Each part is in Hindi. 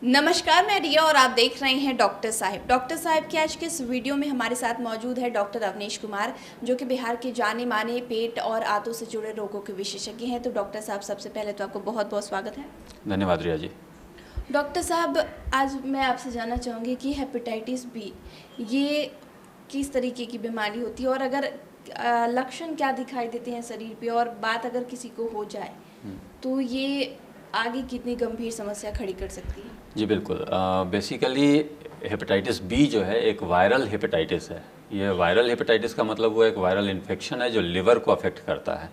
नमस्कार, मैं रिया और आप देख रहे हैं डॉक्टर साहिब। डॉक्टर साहिब के आज के इस वीडियो में हमारे साथ मौजूद है डॉक्टर अवनीश कुमार, जो कि बिहार के जाने माने पेट और आंतों से जुड़े रोगों के विशेषज्ञ हैं। तो डॉक्टर साहब, सबसे पहले तो आपको बहुत बहुत स्वागत है। धन्यवाद रिया जी। डॉक्टर साहब, आज मैं आपसे जानना चाहूँगी कि हेपेटाइटिस बी ये किस तरीके की बीमारी होती है, और अगर लक्षण क्या दिखाई देते हैं शरीर पे, और बात अगर किसी को हो जाए तो ये आगे कितनी गंभीर समस्या खड़ी कर सकती है? जी बिल्कुल। बेसिकली हेपेटाइटिस बी जो है एक वायरल हेपेटाइटिस है। ये वायरल हेपेटाइटिस का मतलब वो एक वायरल इन्फेक्शन है जो लिवर को अफेक्ट करता है।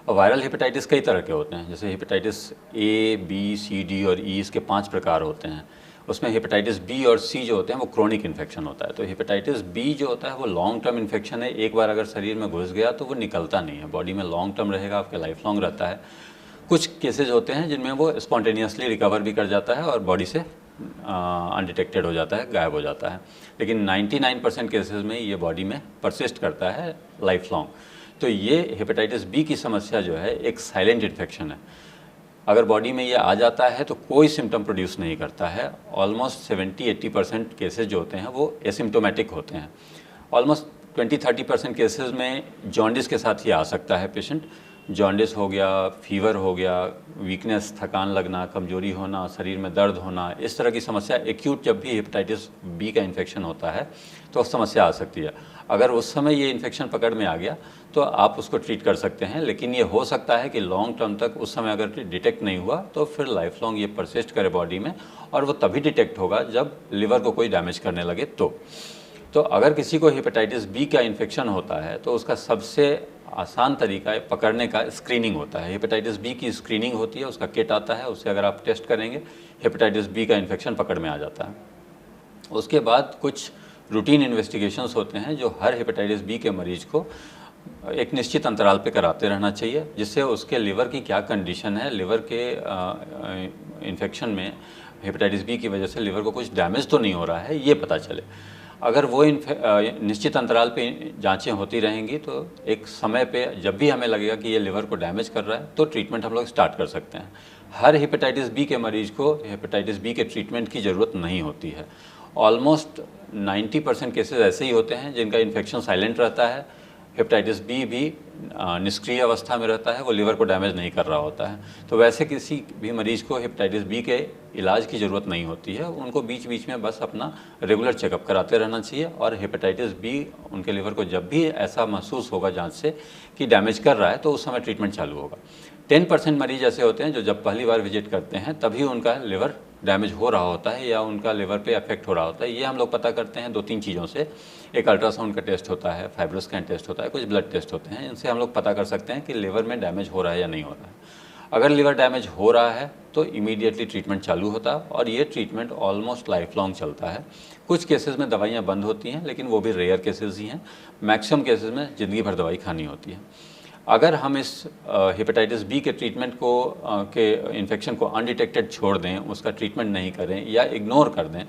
और वायरल हेपेटाइटिस कई तरह के होते हैं, जैसे hepatitis A, B, C, D और ई, इसके 5 प्रकार होते हैं। उसमें हेपेटाइटिस बी और सी जो होते हैं वो क्रोनिक इन्फेक्शन होता है। तो हेपेटाइटिस बी जो होता है वो लॉन्ग टर्म इन्फेक्शन है। एक बार अगर शरीर में घुस गया तो वो निकलता नहीं है, बॉडी में लॉन्ग टर्म रहेगा, आपके लाइफ लॉन्ग रहता है। कुछ केसेज होते हैं जिनमें वो स्पॉन्टेनियसली रिकवर भी कर जाता है और बॉडी से अनडिटेक्टेड हो जाता है, गायब हो जाता है। लेकिन 99% केसेस में ये बॉडी में परसिस्ट करता है लाइफ लॉन्ग। तो ये हेपेटाइटिस बी की समस्या जो है एक साइलेंट इन्फेक्शन है। अगर बॉडी में ये आ जाता है तो कोई सिम्टम प्रोड्यूस नहीं करता है। ऑलमोस्ट 70-80% केसेज जो होते हैं वो एसिम्टोमेटिक होते हैं। ऑलमोस्ट 20-30% केसेस में जॉन्डिस के साथ ही आ सकता है पेशेंट। जॉन्डिस हो गया, फीवर हो गया, वीकनेस, थकान लगना, कमजोरी होना, शरीर में दर्द होना, इस तरह की समस्या एक्यूट जब भी हेपेटाइटिस बी का इन्फेक्शन होता है तो समस्या आ सकती है। अगर उस समय ये इन्फेक्शन पकड़ में आ गया तो आप उसको ट्रीट कर सकते हैं, लेकिन ये हो सकता है कि लॉन्ग टर्म तक उस समय अगर डिटेक्ट नहीं हुआ तो फिर लाइफ लॉन्ग ये परसिस्ट करे बॉडी में, और वो तभी डिटेक्ट होगा जब लिवर को कोई डैमेज करने लगे। तो अगर किसी को हेपेटाइटिस बी का इन्फेक्शन होता है तो उसका सबसे आसान तरीका है पकड़ने का स्क्रीनिंग होता है। हेपेटाइटिस बी की स्क्रीनिंग होती है, उसका किट आता है, उससे अगर आप टेस्ट करेंगे हेपेटाइटिस बी का इन्फेक्शन पकड़ में आ जाता है। उसके बाद कुछ रूटीन इन्वेस्टिगेशंस होते हैं जो हर हेपेटाइटिस बी के मरीज को एक निश्चित अंतराल पे कराते रहना चाहिए, जिससे उसके लिवर की क्या कंडीशन है, लिवर के इन्फेक्शन में हेपेटाइटिस बी की वजह से लिवर को कुछ डैमेज तो नहीं हो रहा है, ये पता चले। अगर वो निश्चित अंतराल पे जांचें होती रहेंगी तो एक समय पे जब भी हमें लगेगा कि ये लिवर को डैमेज कर रहा है तो ट्रीटमेंट हम लोग स्टार्ट कर सकते हैं। हर हेपेटाइटिस बी के मरीज को हेपेटाइटिस बी के ट्रीटमेंट की ज़रूरत नहीं होती है। ऑलमोस्ट 90% केसेस ऐसे ही होते हैं जिनका इन्फेक्शन साइलेंट रहता है, हेपेटाइटिस बी भी निष्क्रिय अवस्था में रहता है, वो लिवर को डैमेज नहीं कर रहा होता है। तो वैसे किसी भी मरीज को हेपेटाइटिस बी के इलाज की ज़रूरत नहीं होती है। उनको बीच बीच में बस अपना रेगुलर चेकअप कराते रहना चाहिए, और हेपेटाइटिस बी उनके लिवर को जब भी ऐसा महसूस होगा जांच से कि डैमेज कर रहा है तो उस समय ट्रीटमेंट चालू होगा। 10% मरीज ऐसे होते हैं जो जब पहली बार विजिट करते हैं तभी उनका लिवर डैमेज हो रहा होता है या उनका लिवर पे अफेक्ट हो रहा होता है। ये हम लोग पता करते हैं 2-3 चीज़ों से। एक अल्ट्रासाउंड का टेस्ट होता है, फाइब्रोस्कैन टेस्ट होता है, कुछ ब्लड टेस्ट होते हैं। इनसे हम लोग पता कर सकते हैं कि लिवर में डैमेज हो रहा है या नहीं हो रहा है। अगर लिवर डैमेज हो रहा है तो इमीडिएटली ट्रीटमेंट चालू होता है, और ये ट्रीटमेंट ऑलमोस्ट लाइफ लॉन्ग चलता है। कुछ केसेस में दवाइयाँ बंद होती हैं, लेकिन वो भी रेयर केसेस ही हैं। मैक्सिमम केसेस में ज़िंदगी भर दवाई खानी होती है। अगर हम इस हेपेटाइटिस बी के ट्रीटमेंट को के इन्फेक्शन को अनडिटेक्टेड छोड़ दें, उसका ट्रीटमेंट नहीं करें या इग्नोर कर दें,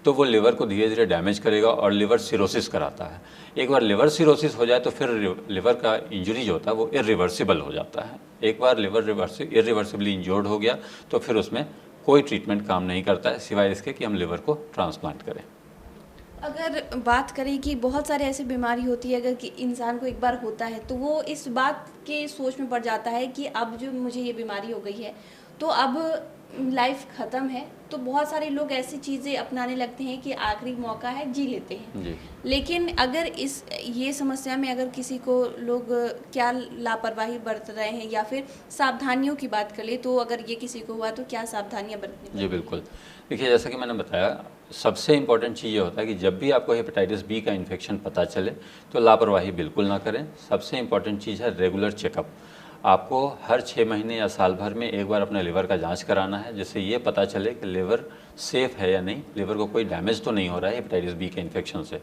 तो वो लिवर को धीरे धीरे डैमेज करेगा और लिवर सिरोसिस कराता है। एक बार लिवर सिरोसिस हो जाए तो फिर लिवर का इंजरी जो होता है वो इरिवर्सिबल हो जाता है। एक बार लिवर इरिवर्सिबली इंजर्ड हो गया तो फिर उसमें कोई ट्रीटमेंट काम नहीं करता है, सिवाय इसके कि हम लिवर को ट्रांसप्लांट करें। अगर बात करें कि बहुत सारे ऐसी बीमारी होती है, अगर कि इंसान को एक बार होता है तो वो इस बात के सोच में पड़ जाता है कि अब जो मुझे ये बीमारी हो गई है तो अब लाइफ ख़त्म है। तो बहुत सारे लोग ऐसी चीज़ें अपनाने लगते हैं कि आखिरी मौका है, जी लेते हैं जी। लेकिन अगर ये समस्या में अगर किसी को लोग क्या लापरवाही बरत रहे हैं, या फिर सावधानियों की बात कर ले, तो अगर ये किसी को हुआ तो क्या सावधानियां बरतनी? जी बिल्कुल। देखिए, जैसा कि मैंने बताया, सबसे इम्पॉर्टेंट चीज़ ये होता है कि जब भी आपको हेपेटाइटिस बी का इन्फेक्शन पता चले तो लापरवाही बिल्कुल ना करें। सबसे इम्पॉर्टेंट चीज़ है रेगुलर चेकअप। आपको हर 6 महीने या साल भर में एक बार अपने लिवर का जांच कराना है, जिससे ये पता चले कि लिवर सेफ़ है या नहीं, लिवर को कोई डैमेज तो नहीं हो रहा है हेपेटाइटिस बी के इन्फेक्शन से।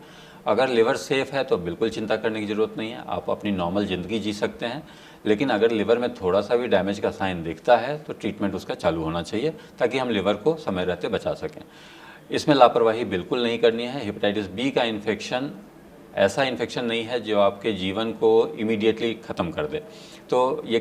अगर लिवर सेफ़ है तो बिल्कुल चिंता करने की ज़रूरत नहीं है, आप अपनी नॉर्मल ज़िंदगी जी सकते हैं। लेकिन अगर लिवर में थोड़ा सा भी डैमेज का साइन दिखता है तो ट्रीटमेंट उसका चालू होना चाहिए, ताकि हम लिवर को समय रहते बचा सकें। इसमें लापरवाही बिल्कुल नहीं करनी है। हेपेटाइटिस बी का इन्फेक्शन ऐसा इन्फेक्शन नहीं है जो आपके जीवन को इमीडिएटली ख़त्म कर दे। तो ये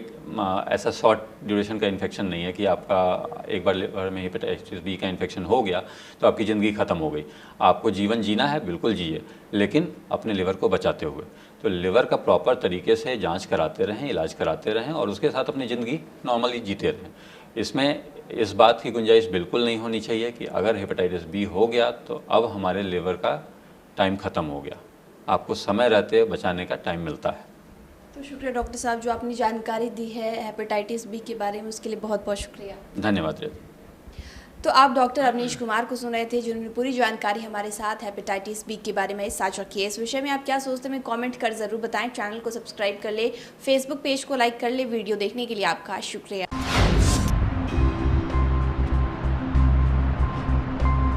ऐसा शॉर्ट ड्यूरेशन का इन्फेक्शन नहीं है कि आपका एक बार लिवर में हेपेटाइटिस बी का इन्फेक्शन हो गया तो आपकी ज़िंदगी ख़त्म हो गई। आपको जीवन जीना है, बिल्कुल जिए, लेकिन अपने लिवर को बचाते हुए। तो लिवर का प्रॉपर तरीके से जांच कराते रहें, इलाज कराते रहें और उसके साथ अपनी ज़िंदगी नॉर्मली जीते रहें। इसमें इस बात की गुंजाइश बिल्कुल नहीं होनी चाहिए कि अगर हेपेटाइटिस बी हो गया तो अब हमारे लिवर का टाइम ख़त्म हो गया। आपको समय रहते बचाने का टाइम मिलता है। तो शुक्रिया डॉक्टर साहब, जो आपने जानकारी दी है हेपेटाइटिस बी के बारे में, उसके लिए बहुत बहुत शुक्रिया। धन्यवाद रेत। तो आप डॉक्टर अवनीश कुमार को सुन रहे थे, जिन्होंने पूरी जानकारी हमारे साथ हेपेटाइटिस बी के बारे में साझा की है। इस विषय में आप क्या सोचते हैं, कमेंट कर ज़रूर बताएं। चैनल को सब्सक्राइब कर ले, फेसबुक पेज को लाइक कर ले। वीडियो देखने के लिए आपका शुक्रिया।